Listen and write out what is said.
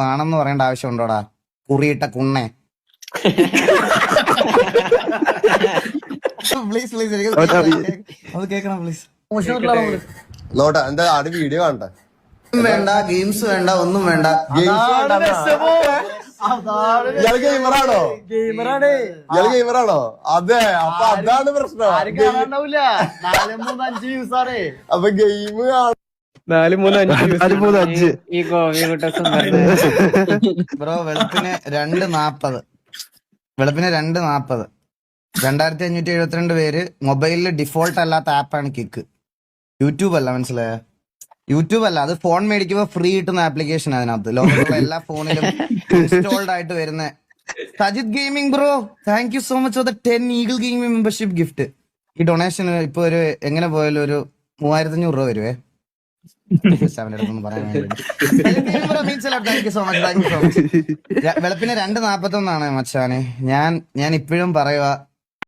വേണമെന്ന് പറയേണ്ട ആവശ്യമുണ്ടോടാ കുറിയിട്ട കുണ്ണെ? Please please അത് കേക്കണം പ്ലീസ്. നോട്ടാ എന്താ ആട് വീഡിയോ കാണട്ടെ. വേണ്ട ഗെയിംസ് വേണ്ട ഒന്നും വേണ്ട. ഇയാൾ ഗെയിമറാണോ? ഇയാൾ ഗെയിമറാണോ? അതെ, അപ്പൊ അതാണ് പ്രശ്നം. അപ്പൊ ഗെയിം 4, 3, 5 ബ്രോ വെളുപ്പിന് 2:40 2572 പേര് മൊബൈലിൽ ഡിഫോൾട്ട് അല്ലാത്ത ആപ്പാണ് കിക്ക്. യൂട്യൂബ് അല്ല, മനസ്സിലായ? യൂട്യൂബ് അല്ല, അത് ഫോൺ മേടിക്കുമ്പോ ഫ്രീ കിട്ടുന്ന ആപ്ലിക്കേഷൻ. അതിനകത്ത് ലോകത്തുള്ള എല്ലാ ഫോണിലും ഇൻസ്റ്റാൾഡ് ആയിട്ട് വരുന്ന. Sajith gaming bro, thank you so much for the 10 eagle gaming membership gift. ഈ ഡൊണേഷൻ ഇപ്പൊ ഒരു എങ്ങനെ പോയാലും ഒരു 3500 രൂപ വരുവേ. വെളുപ്പിന് 2:41 മച്ചാനെ. ഞാൻ ഇപ്പോഴും പറയുക,